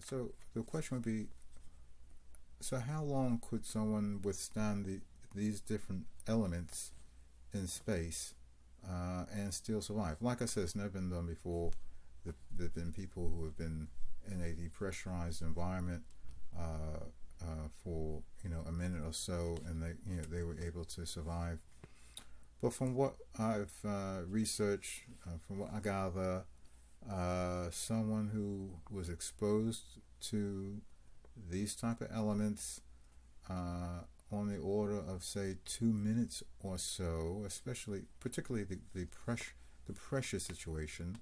So the question would be, so how long could someone withstand these different elements in space and still survive? Like I said, it's never been done before. There have been people who have been in a depressurized environment for a minute or so, and they were able to survive. But from what I've researched, from what I gather, someone who was exposed to these type of elements on the order of say 2 minutes or so, particularly the pressure situation.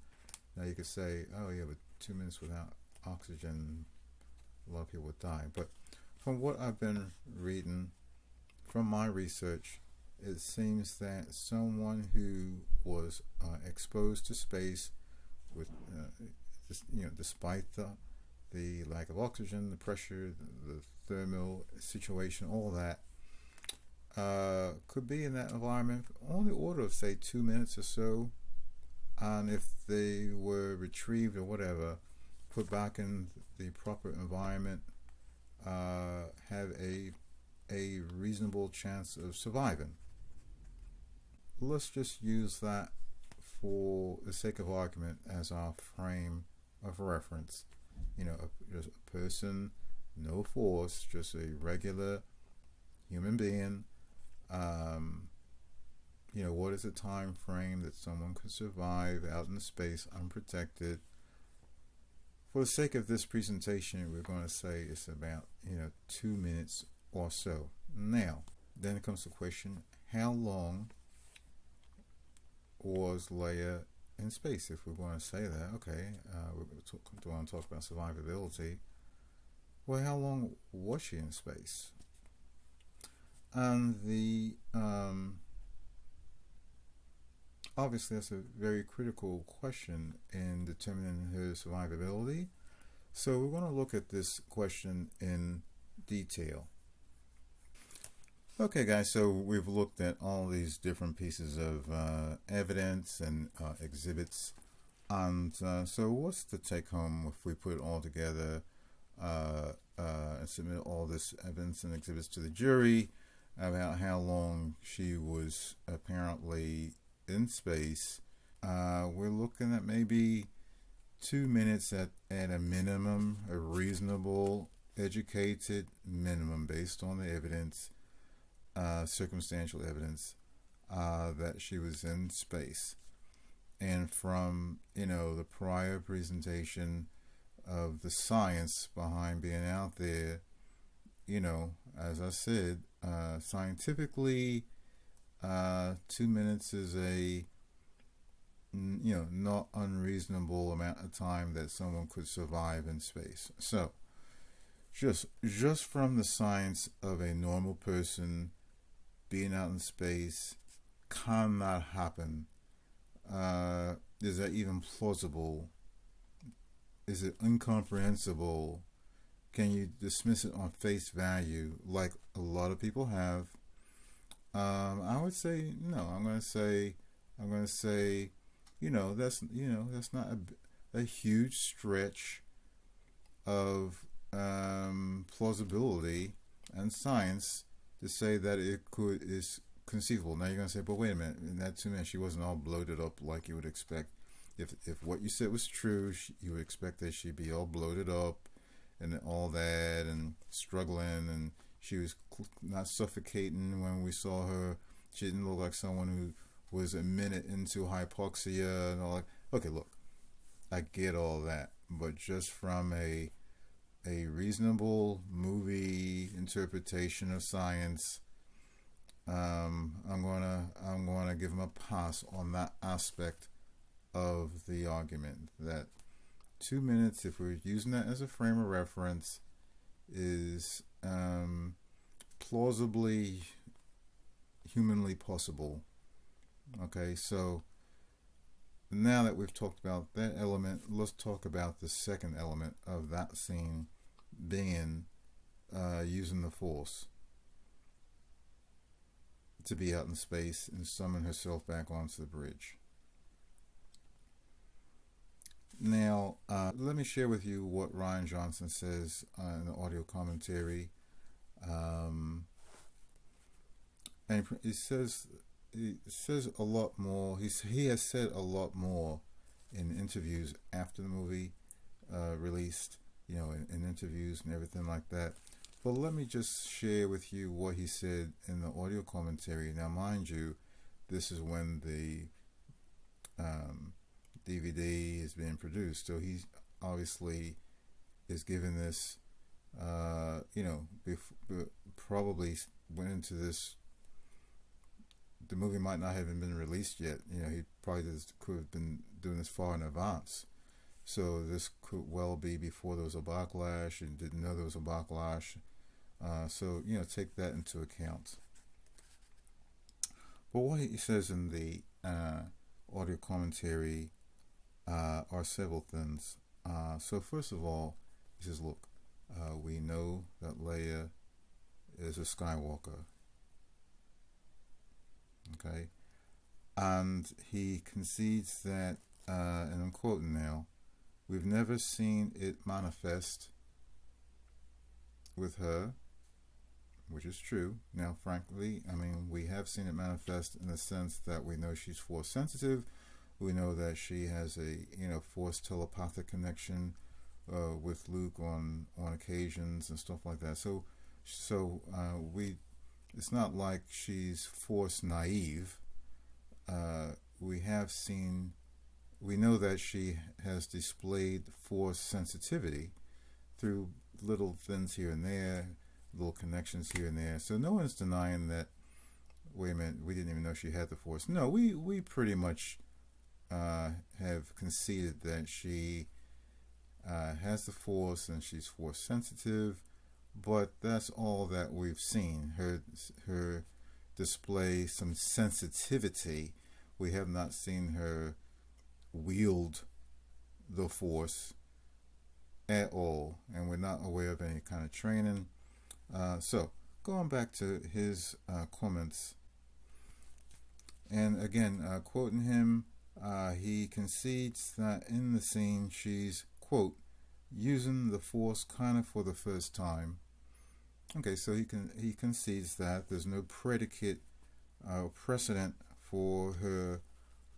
Now you could say, oh yeah, but 2 minutes without oxygen, a lot of people would die. But from what I've been reading, from my research, it seems that someone who was exposed to space with, despite the lack of oxygen, the pressure, the thermal situation, all that, could be in that environment on the order of say 2 minutes or so, and if they were retrieved or whatever, put back in the proper environment, have a reasonable chance of surviving. Let's just use that for the sake of argument as our frame of reference. Just a person, no force, just a regular human being. What is the time frame that someone could survive out in space unprotected? For the sake of this presentation, we're going to say it's about 2 minutes or so. Now, then comes the question: how long was Leia in space? If we're going to say that, okay, we're going to talk about survivability. Well, how long was she in space? And obviously that's a very critical question in determining her survivability. So we're going to look at this question in detail. Okay, guys, so we've looked at all these different pieces of evidence and exhibits. And so what's the take home if we put it all together and submit all this evidence and exhibits to the jury about how long she was apparently in space? We're looking at maybe 2 minutes at a minimum, a reasonable, educated minimum based on the evidence, circumstantial evidence that she was in space. And from the prior presentation of the science behind being out there, as I said, scientifically, 2 minutes is a not unreasonable amount of time that someone could survive in space. So just from the science of a normal person being out in space cannot happen. Is that even plausible? Is it incomprehensible? Can you dismiss it on face value like a lot of people have? I would say no. I'm going to say that's not a huge stretch of plausibility and science to say that is conceivable. Now you're going to say, but wait a minute, in that 2 minutes she wasn't all bloated up like you would expect. If what you said was true, you would expect that she'd be all bloated up and all that and struggling, and she was not suffocating when we saw her. She didn't look like someone who was a minute into hypoxia and all that. Okay, look, I get all that, but just from a reasonable movie interpretation of science, I'm gonna give him a pass on that aspect of the argument. That 2 minutes, if we're using that as a frame of reference, is plausibly humanly possible. Okay, so now that we've talked about that element, let's talk about the second element of that scene being using the force to be out in space and summon herself back onto the bridge. Now, let me share with you what Ryan Johnson says in the audio commentary. Um, and he says a lot more. He has said a lot more in interviews after the movie released, in interviews and everything like that. But let me just share with you what he said in the audio commentary. Now, mind you, this is when the DVD is being produced, so he obviously is giving this, probably went into this. The movie might not have even been released yet. He probably could have been doing this far in advance. So this could well be before there was a backlash and didn't know there was a backlash. So take that into account. But what he says in the audio commentary are several things. So first of all, he says, look, we know that Leia is a Skywalker. Okay? And he concedes that, and I'm quoting now, we've never seen it manifest with her, which is true. Now, frankly, we have seen it manifest in the sense that we know she's force sensitive. We know that she has a force telepathic connection with Luke on occasions and stuff like that. So it's not like she's force naive. We know that she has displayed force sensitivity through little things here and there, little connections here and there. So no one's denying that, wait a minute, we didn't even know she had the force. No, we pretty much have conceded that she has the force and she's force sensitive, but that's all that we've seen. Her display some sensitivity. We have not seen her wield the force at all, and we're not aware of any kind of training. So going back to his comments, and again, quoting him, he concedes that in the scene she's, quote, using the force kind of for the first time. Okay, so he concedes that there's no predicate precedent for her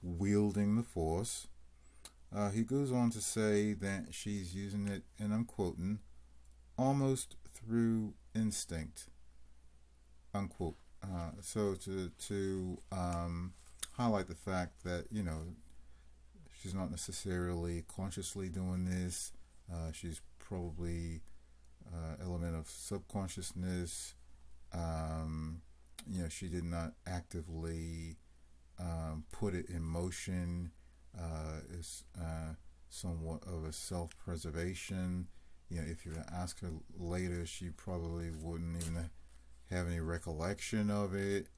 wielding the force. He goes on to say that she's using it, and I'm quoting, almost through instinct, unquote. So to highlight the fact that she's not necessarily consciously doing this. She's probably element of subconsciousness. She did not actively put it in motion. It's somewhat of a self-preservation. If you were to ask her later, she probably wouldn't even have any recollection of it.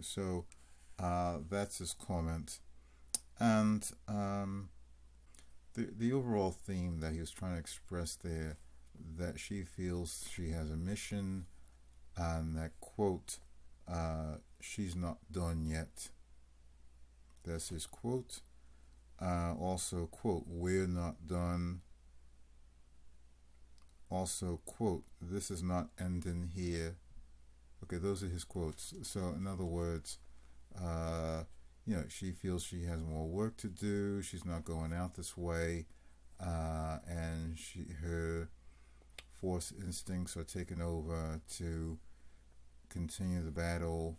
So that's his comment. And the overall theme that he was trying to express there, that she feels she has a mission, and that, quote, she's not done yet. That's his quote. Also, quote, we're not done. Also, quote, this is not ending here. Okay, those are his quotes. So in other words, she feels she has more work to do. She's not going out this way, and her force instincts are taking over to continue the battle,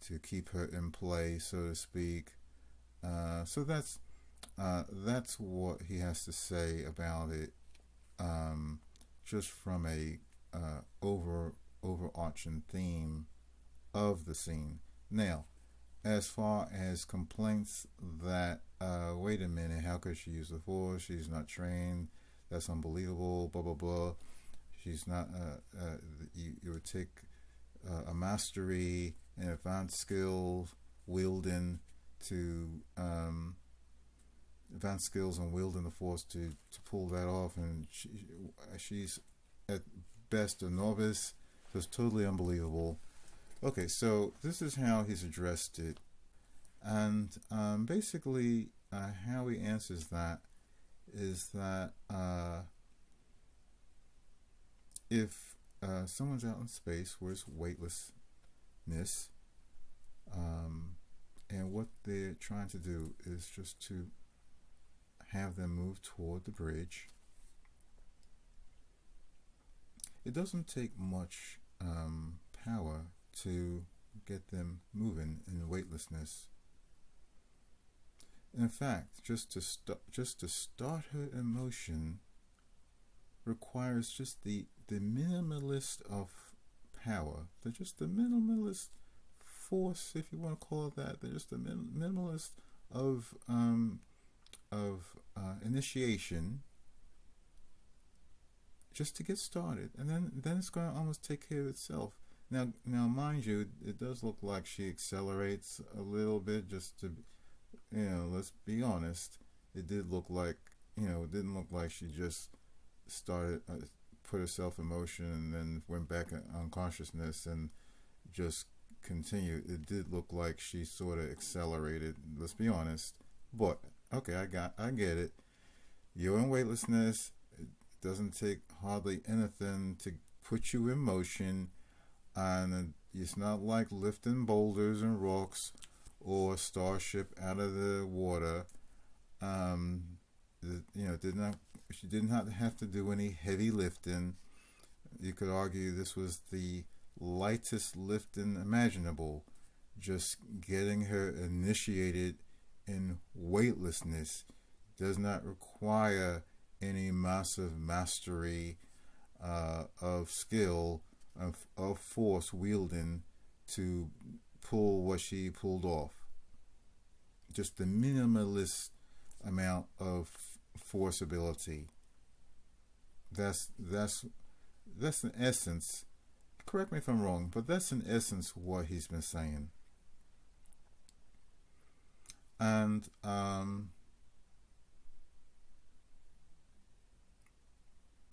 to keep her in play, so to speak. So that's what he has to say about it, just from a overarching theme of the scene. Now, as far as complaints that, wait a minute, how could she use the force? She's not trained. That's unbelievable. Blah blah blah. She's not. It would take a mastery and advanced skills wielding advanced skills and wielding the force to pull that off, and she's at best a novice. So it's totally unbelievable. Okay, so this is how he's addressed it, and basically how he answers that is that if someone's out in space where it's weightlessness, and what they're trying to do is just to have them move toward the bridge, it doesn't take much power to get them moving in weightlessness. In fact, just to start her in motion requires just the minimalist of power, just the minimalist force, if you want to call it that. They're just the minimalist of initiation, just to get started, and then it's going to almost take care of itself. Now, mind you, it does look like she accelerates a little bit, just to, let's be honest. It did look like, it didn't look like she just started, put herself in motion and then went back in unconsciousness and just continued. It did look like she sort of accelerated. Let's be honest. But okay, I get it. You're in weightlessness. It doesn't take hardly anything to put you in motion, and it's not like lifting boulders and rocks or Starship out of the water. She did not have to do any heavy lifting. You could argue this was the lightest lifting imaginable, just getting her initiated in weightlessness. Does not require any massive mastery of skill, of force wielding to pull what she pulled off. Just the minimalist amount of force ability. That's in essence, correct me if I'm wrong, but that's in essence what he's been saying. And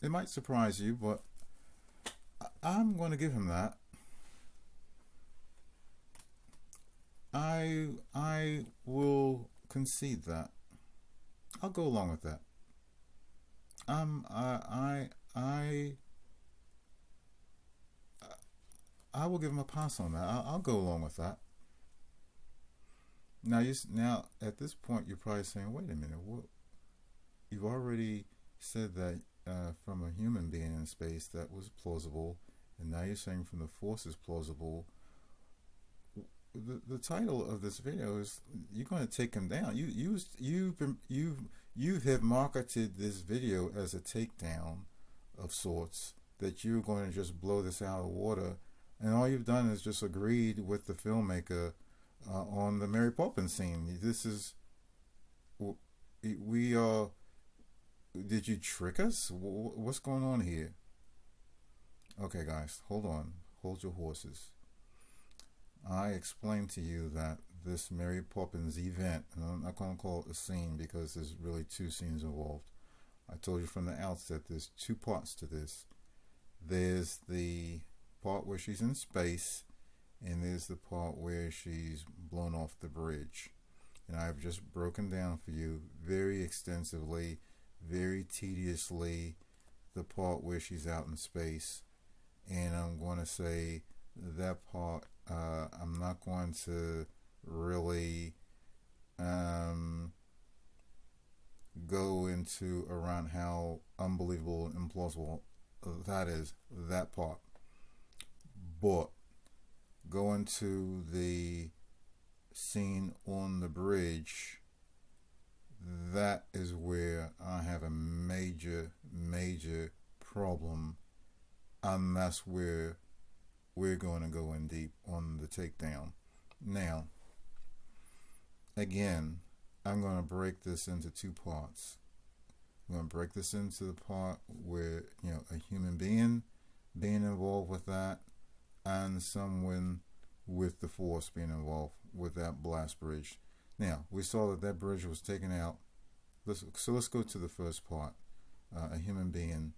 it might surprise you, but I'm going to give him that. I will concede that. I'll go along with that. I will give him a pass on that. I'll go along with that. Now at this point you're probably saying, wait a minute, what? You've already said that from a human being in space that was plausible, and now you're saying from the Force is plausible. The title of this video is, you're going to take him down. You have marketed this video as a takedown of sorts, that you're going to just blow this out of the water, and all you've done is just agreed with the filmmaker on the Mary Poppins scene. This is, we are. Did you trick us? What's going on here? Okay, guys, hold on. Hold your horses. I explained to you that this Mary Poppins event, and I'm not going to call it a scene because there's really two scenes involved. I told you from the outset there's two parts to this. There's the part where she's in space, and there's the part where she's blown off the bridge. And I've just broken down for you very extensively, very tediously, the part where she's out in space. And I'm going to say that part, I'm not going to really go into around how unbelievable and implausible that is, that part. But going to the scene on the bridge, that is where I have a major problem, and that's where we're going to go in deep on the takedown. Now, again, I'm going to break this into two parts. I'm going to break this into the part where, a human being involved with that, and someone with the Force being involved with that blast bridge. Now, we saw that bridge was taken out. So let's go to the first part. A human being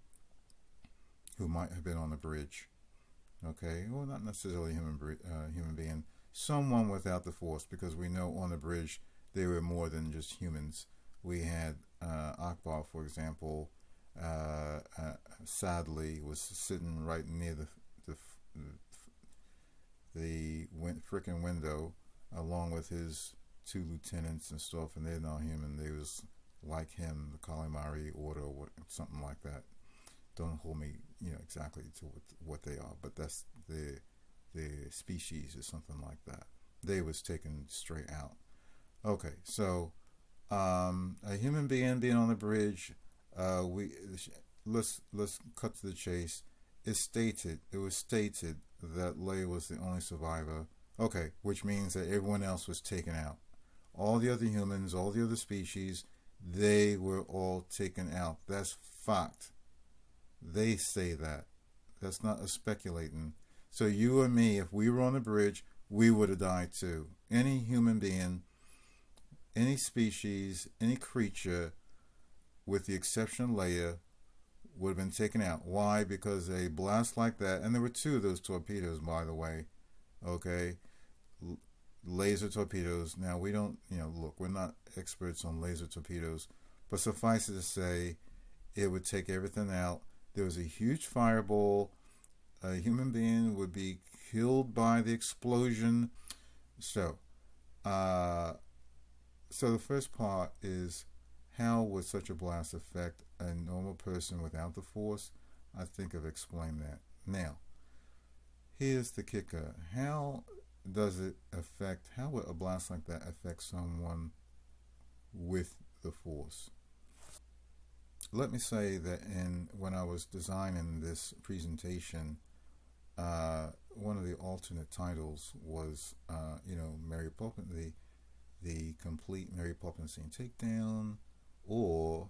who might have been on the bridge. Okay, well, not necessarily a human being. Someone without the Force, because we know on the bridge there were more than just humans. We had Akbar, for example, sadly was sitting right near the freaking window, along with his two lieutenants and stuff, and they're not human. They was like him, the Kalimari order, or something like that. Don't hold me, exactly to what they are, but that's the species or something like that. They was taken straight out. Okay, so a human being on the bridge. Let's cut to the chase. It was stated that Leia was the only survivor. Okay, which means that everyone else was taken out. All the other humans, all the other species, they were all taken out. That's fact. They say that. That's not a speculating. So you and me, if we were on the bridge, we would have died too. Any human being, any species, any creature, with the exception of Leia, would have been taken out. Why? Because a blast like that, and there were two of those torpedoes, by the way, okay, laser torpedoes. Now, we don't, look, we're not experts on laser torpedoes, but suffice it to say, it would take everything out. There was a huge fireball. A human being would be killed by the explosion. So the first part is, how would such a blast affect a normal person without the Force? I think I've explained that. Now, here's the kicker. How would a blast like that affect someone with the Force? Let me say that when I was designing this presentation, one of the alternate titles was, Mary Poppins, the complete Mary Poppins scene takedown, or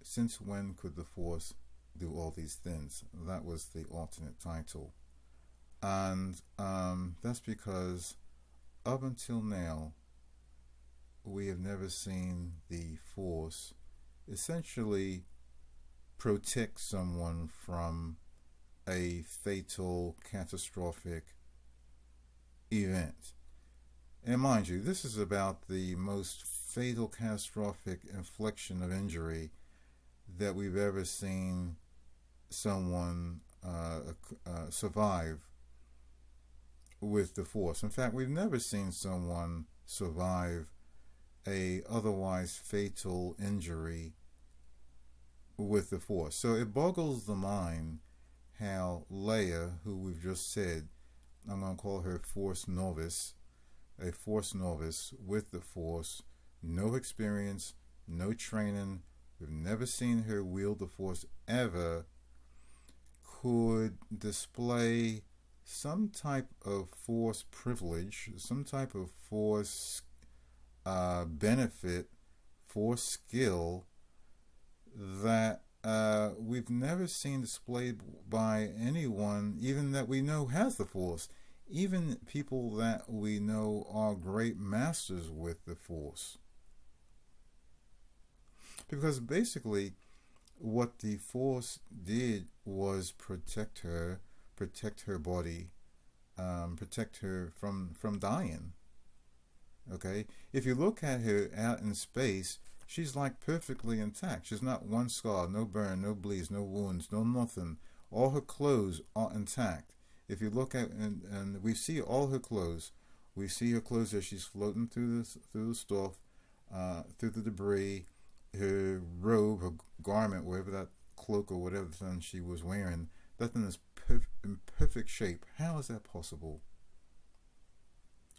since when could the Force do all these things? That was the alternate title. And that's because up until now, we have never seen the Force essentially protect someone from a fatal, catastrophic event. And mind you, this is about the most fatal, catastrophic infliction of injury that we've ever seen someone survive with the Force. In fact, we've never seen someone survive a otherwise fatal injury with the Force. So it boggles the mind how Leia, who we've just said, I'm going to call her Force novice, a Force novice with the Force, no experience, no training, we've never seen her wield the Force ever, could display some type of Force privilege, some type of Force benefit, Force skill that we've never seen displayed by anyone, even that we know has the Force, even people that we know are great masters with the Force. Because basically what the Force did was protect her body, protect her from dying. Okay, if you look at her out in space, she's like perfectly intact. She's not one scar, no burn, no bleeds, no wounds, no nothing. All her clothes are intact. If you look at and we see all her clothes, we see her clothes as she's floating through the stuff, through the debris. Her robe, her garment, whatever that cloak or whatever thing she was wearing, that thing is in perfect shape. How is that possible?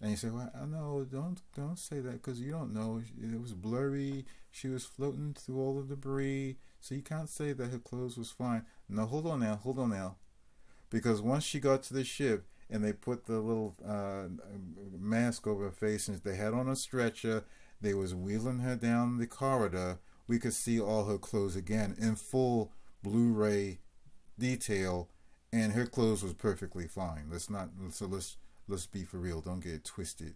And you say, well, no, don't say that, because you don't know. It was blurry. She was floating through all the debris, so you can't say that her clothes was fine. No, hold on now. Because once she got to the ship and they put the little mask over her face and they had on a stretcher, they was wheeling her down the corridor, we could see all her clothes again in full Blu-ray detail, and her clothes was perfectly fine. Let's be for real. Don't get it twisted.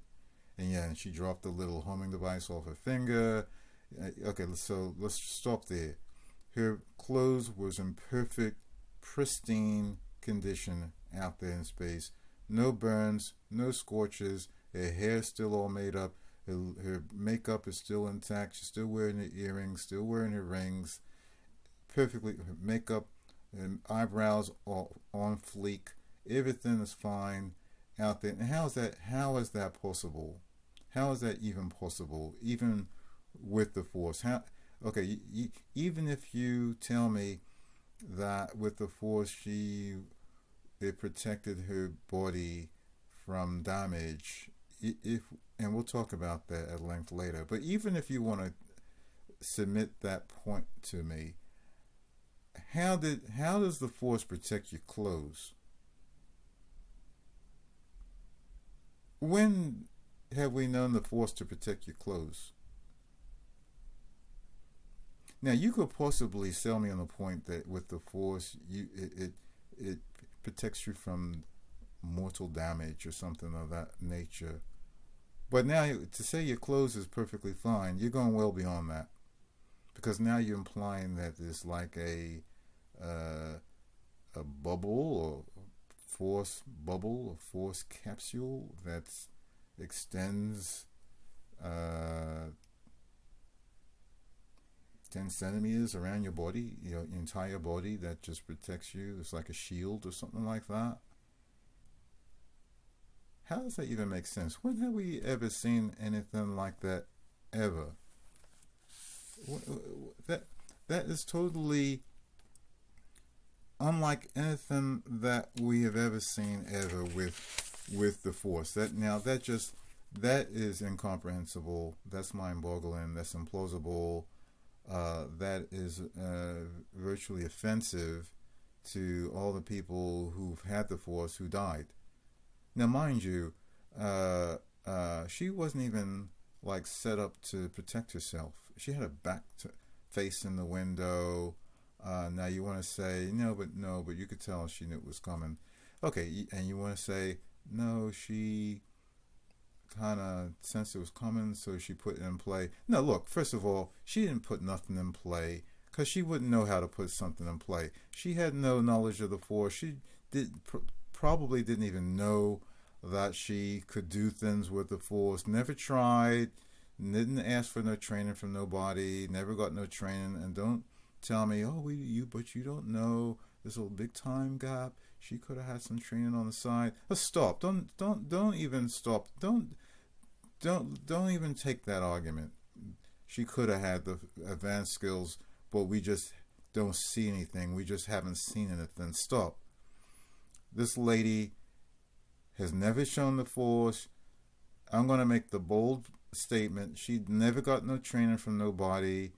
And she dropped the little homing device off her finger. Okay, so let's stop there. Her clothes was in perfect, pristine condition out there in space. No burns, no scorches. Her hair still all made up. Her makeup is still intact. She's still wearing her earrings, still wearing her rings. Perfectly, her makeup and eyebrows are on fleek. Everything is fine out there. And how is that? How is that possible? How is that even possible? Even with the Force? How? Okay, even if you tell me that with the Force, it protected her body from damage. If and we'll talk about that at length later. But even if you want to submit that point to me, how does the Force protect your clothes? When have we known the Force to protect your clothes? Now you could possibly sell me on the point that with the Force, it protects you from mortal damage or something of that nature. But now to say your clothes is perfectly fine, you're going well beyond that, because now you're implying that there's like uh, a bubble or force bubble or force capsule that extends uh, 10 centimeters around your body, your entire body, that just protects you. It's like a shield or something like that. How does that even make sense? When have we ever seen anything like that ever? That that is totally unlike anything that we have ever seen ever with the Force. That is incomprehensible. That's mind-boggling. That's implausible. That is virtually offensive to all the people who've had the Force who died. Now, mind you, she wasn't even like set up to protect herself. She had a back to facing the window. Now you want to say no, but you could tell she knew it was coming. Okay, and you want to say no, she kind of sensed it was coming, so she put it in play. No, look, first of all, she didn't put nothing in play because she wouldn't know how to put something in play. She had no knowledge of the Force. She probably didn't even know that she could do things with the Force. Never tried, didn't ask for no training from nobody, never got no training. And don't tell me, oh, but you don't know. There's a big time gap. She could have had some training on the side. But stop. Don't even stop. Don't even take that argument. She could have had the advanced skills, but we just don't see anything. We just haven't seen anything. Stop. This lady has never shown the Force. I'm going to make the bold statement. She never got no training from nobody.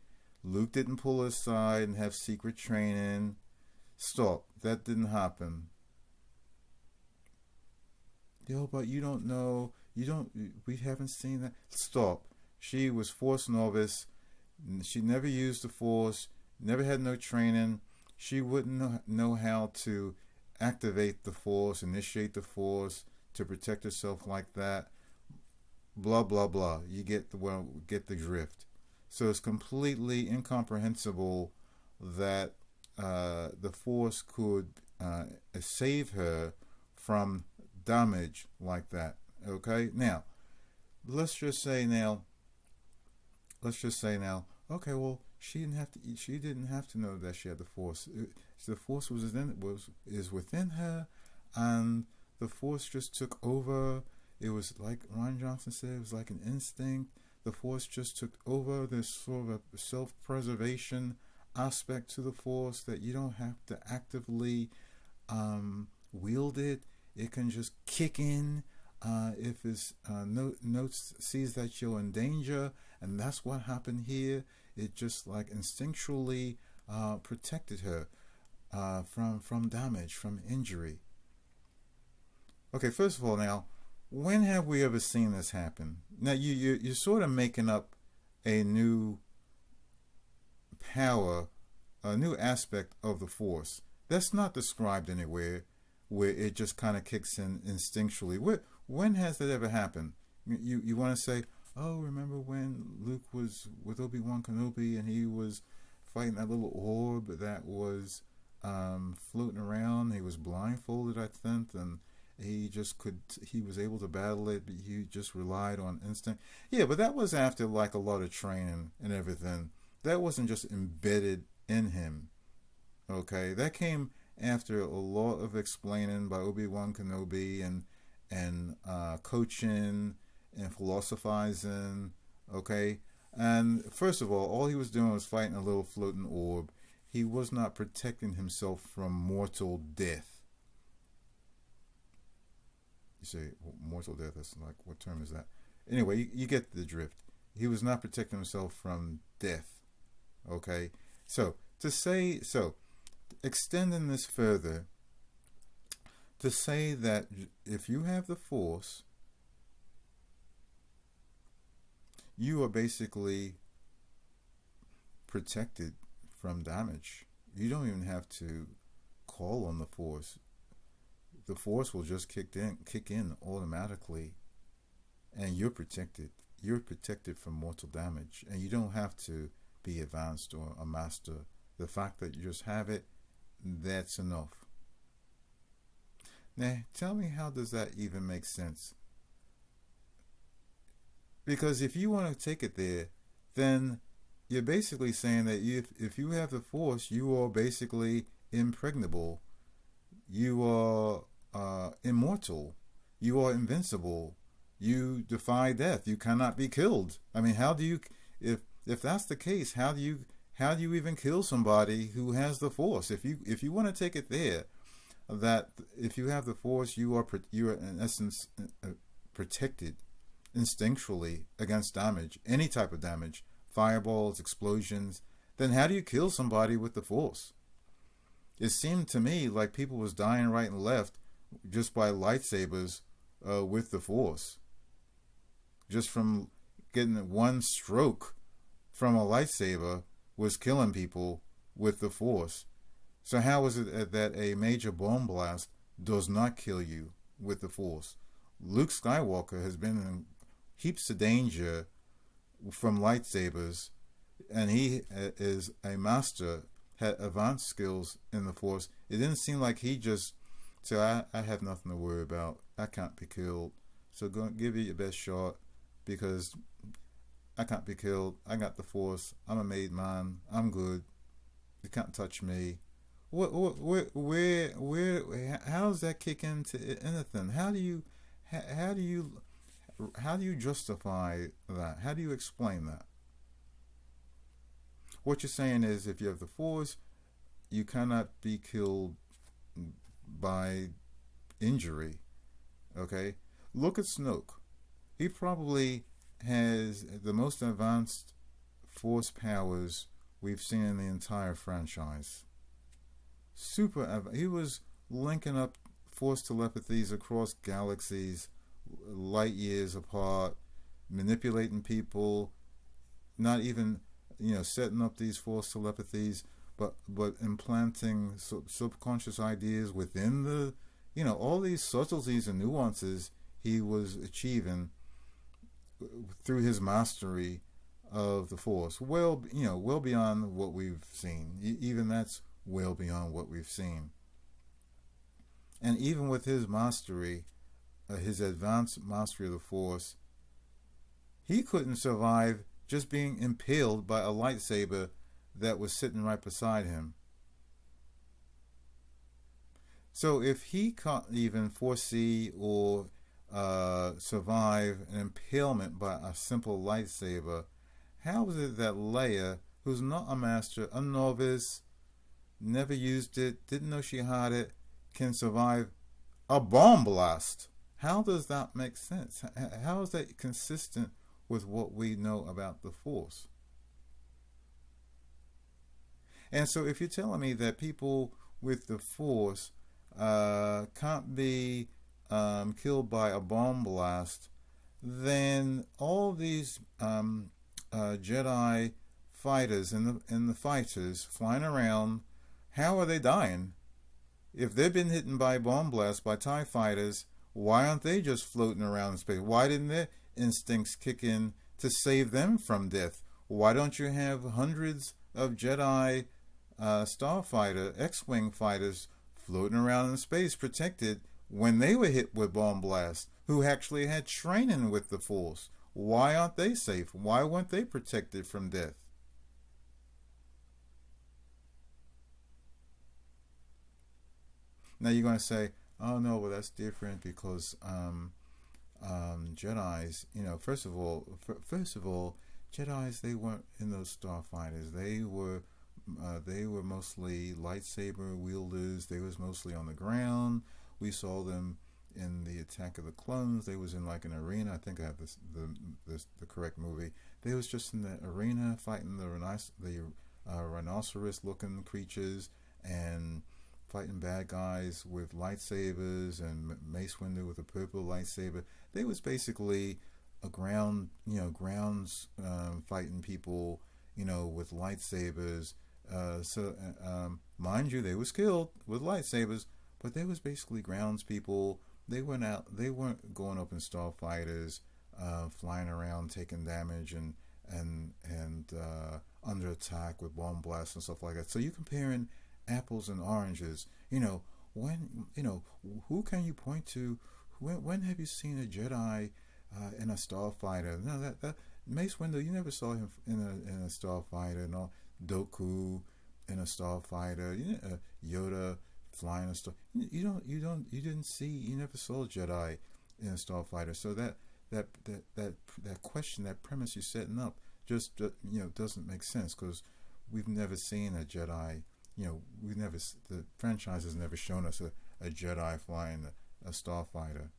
Luke didn't pull her aside and have secret training. Stop. That didn't happen. Yo, but you don't know. We haven't seen that. Stop. She was Force novice. She never used the Force. Never had no training. She wouldn't know how to activate the Force, initiate the Force to protect herself like that. Blah blah blah. You get the drift. So it's completely incomprehensible that the Force could save her from damage like that. Okay, now let's just say now. Okay, well, she didn't have to know that she had the Force. The Force is within her, and the Force just took over. It was like Ryan Johnson said. It was like an instinct. The Force just took over. There's sort of a self-preservation aspect to the Force that you don't have to actively wield it. It can just kick in if it's sees that you're in danger, and that's what happened here. It just like instinctually protected her from damage, from injury. Okay, first of all, now, when have we ever seen this happen? Now you're sort of making up a new power, a new aspect of the Force that's not described anywhere, where it just kind of kicks in instinctually. When has that ever happened? You want to say, oh, remember when Luke was with Obi-Wan Kenobi and he was fighting that little orb that was floating around? He was blindfolded, I think, he was able to battle it. He just relied on instinct. Yeah, but that was after like a lot of training and everything. That wasn't just embedded in him. Okay, that came after a lot of explaining by Obi-Wan Kenobi and coaching and philosophizing. Okay, and first of all he was doing was fighting a little floating orb. He was not protecting himself from mortal death. You say mortal death? That's like, what term is that? Anyway, you get the drift. He was not protecting himself from death. Okay, so extending this further, to say that if you have the Force, you are basically protected from damage. You don't even have to call on the Force. The Force will just kick in automatically, and you're protected. You're protected from mortal damage, and you don't have to be advanced or a master. The fact that you just have it, that's enough. Now, tell me, how does that even make sense? Because if you want to take it there, then you're basically saying that if you have the Force, you are basically impregnable. You are immortal. You are invincible. You defy death. You cannot be killed. I mean, how do you, if that's the case, how do you even kill somebody who has the Force? If you want to take it there, that if you have the Force, you are in essence protected instinctually against damage, any type of damage, fireballs, explosions, then how do you kill somebody with the Force? It seemed to me like people was dying right and left just by lightsabers with the Force. Just from getting one stroke from a lightsaber was killing people with the Force. So how is it that a major bomb blast does not kill you with the Force? Luke Skywalker has been in heaps of danger from lightsabers, and he is a master, had advanced skills in the Force. It didn't seem like he just said, I have nothing to worry about. I can't be killed. So go give it your best shot, because I can't be killed. I got the Force. I'm a made man. I'm good. You can't touch me. How does that kick into anything? How do you justify that? How do you explain that? What you're saying is, if you have the Force, you cannot be killed by injury. Okay? Look at Snoke. He probably has the most advanced Force powers we've seen in the entire franchise. He was linking up Force telepathies across galaxies, light years apart, manipulating people, not even setting up these Force telepathies, but implanting subconscious ideas within the all these subtleties and nuances he was achieving through his mastery of the Force. Well beyond what we've seen. Even that's well beyond what we've seen. And even with his mastery, his advanced mastery of the Force, he couldn't survive just being impaled by a lightsaber that was sitting right beside him. So if he can't even foresee or survive an impalement by a simple lightsaber, how is it that Leia, who's not a master, a novice, never used it, didn't know she had it, can survive a bomb blast? How does that make sense? How is that consistent with what we know about the Force? And so if you're telling me that people with the Force can't be killed by a bomb blast, then all these Jedi fighters and the fighters flying around, how are they dying? If they've been hit by bomb blasts by TIE fighters, why aren't they just floating around in space? Why didn't their instincts kick in to save them from death? Why don't you have hundreds of Jedi starfighter, X-Wing fighters floating around in space, protected when they were hit with bomb blasts, who actually had training with the Force? Why aren't they safe? Why weren't they protected from death? Now you're going to say, oh no, well that's different because Jedi's, first of all, Jedi's, they weren't in those starfighters. They were mostly lightsaber wielders. They was mostly on the ground. We saw them in the Attack of the Clones. They was in like an arena. I think I have the correct movie. They was just in the arena fighting the rhinoceros looking creatures and fighting bad guys with lightsabers, and Mace Windu with a purple lightsaber. They was basically a grounds fighting people, with lightsabers. Mind you, they were skilled with lightsabers, but they was basically grounds people. They weren't going up in starfighters, flying around taking damage and under attack with bomb blasts and stuff like that. So you're comparing apples and oranges. Who can you point to? When have you seen a Jedi in a starfighter? No, that Mace Windu, you never saw him in a starfighter. No, Doku in a starfighter. Yoda flying a star. You never saw a Jedi in a starfighter. So that question, that premise you're setting up, just doesn't make sense, because we've never seen a Jedi. The franchise has never shown us a Jedi flying a starfighter.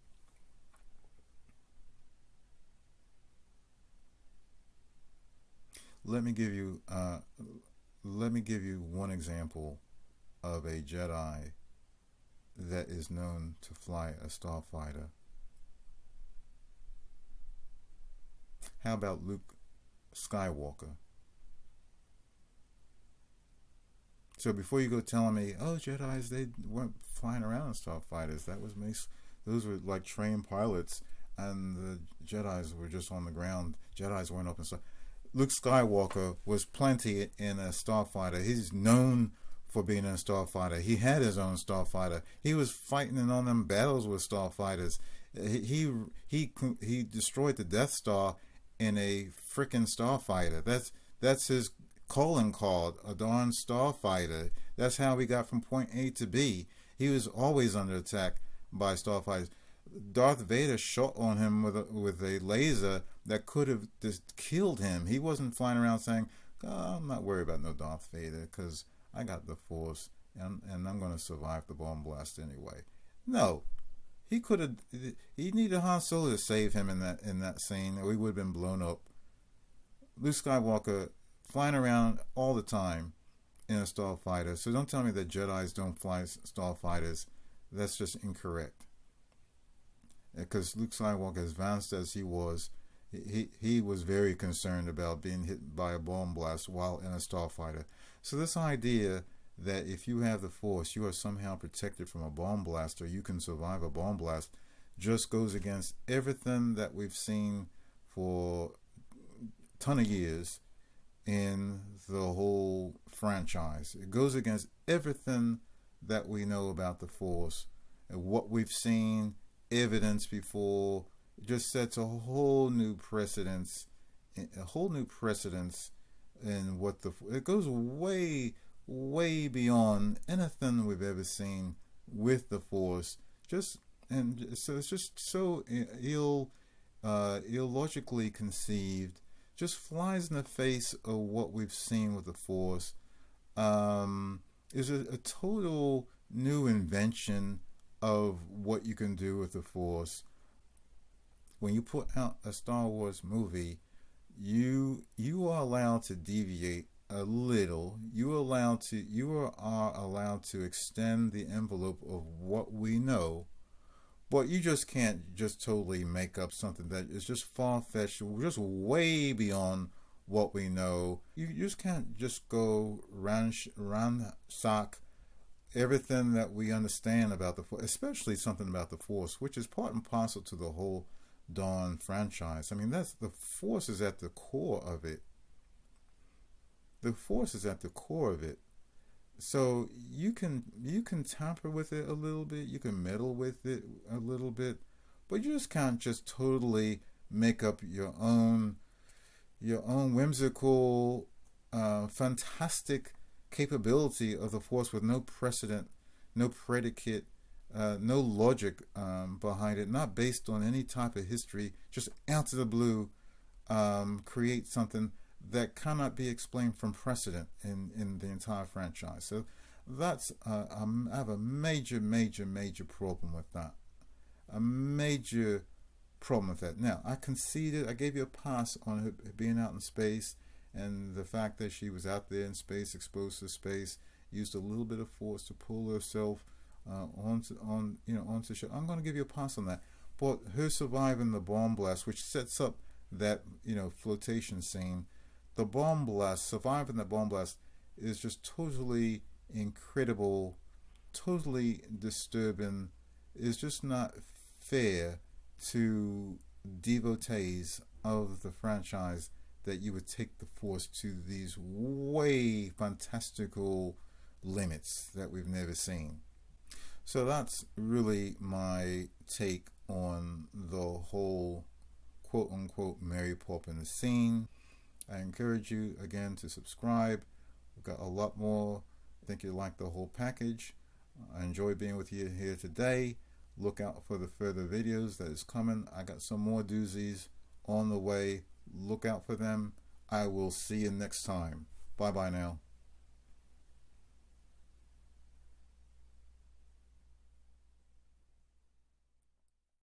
Let me give you one example of a Jedi that is known to fly a starfighter. How about Luke Skywalker? So before you go telling me, oh, Jedis, they weren't flying around in starfighters. Those were like trained pilots, and the Jedis were just on the ground. Jedis weren't up in stuff. Luke Skywalker was plenty in a starfighter. He's known for being in a starfighter. He had his own starfighter. He was fighting in on them battles with starfighters. He destroyed the Death Star in a freaking starfighter. That's his calling card, a darn starfighter. That's how we got from point A to B. He was always under attack by starfighters. Darth Vader shot on him with a laser that could have just killed him. He wasn't flying around saying, oh, I'm not worried about no Darth Vader because I got the Force and I'm going to survive the bomb blast anyway. No, he could have. He needed Han Solo to save him in that scene, or he would have been blown up. Luke Skywalker flying around all the time in a starfighter. So don't tell me that Jedis don't fly starfighters. That's just incorrect. Because Luke Skywalker, as advanced as he was very concerned about being hit by a bomb blast while in a starfighter. So this idea that if you have the Force, you are somehow protected from a bomb blast, or you can survive a bomb blast, just goes against everything that we've seen for a ton of years in the whole franchise. It goes against everything that we know about the Force and what we've seen evidence before. It just sets a whole new precedence in what it goes way beyond anything we've ever seen with the Force. So it's just so illogically conceived, just flies in the face of what we've seen with the Force. Is a total new invention of what you can do with the Force. When you put out a Star Wars movie, you are allowed to deviate a little. You are allowed to extend the envelope of what we know, but you just can't just totally make up something that is just far-fetched, just way beyond what we know. You just can't just go ransack everything that we understand about the Force, especially something about the Force, which is part and parcel to the whole darn franchise. I mean, the Force is at the core of it. The Force is at the core of it. So you can tamper with it a little bit, you can meddle with it a little bit, but you just can't just totally make up your own whimsical, fantastic capability of the Force with no precedent, no predicate, no logic behind it, not based on any type of history, just out of the blue, create something that cannot be explained from precedent in the entire franchise. So that's I have a major problem with that. A major problem with that. Now, I conceded, I gave you a pass on her being out in space and the fact that she was out there in space, exposed to space, used a little bit of force to pull herself onto ship. I'm going to give you a pass on that. But her surviving the bomb blast, which sets up that flotation scene, the bomb blast, surviving the bomb blast, is just totally incredible, totally disturbing. Is just not fair to devotees of the franchise that you would take the Force to these way fantastical limits that we've never seen. So that's really my take on the whole quote unquote Mary Poppins scene. I encourage you again to subscribe. We've got a lot more. I think you'll like the whole package. I enjoy being with you here today. Look out for the further videos that is coming. I got some more doozies on the way. Look out for them. I will see you next time. Bye bye now.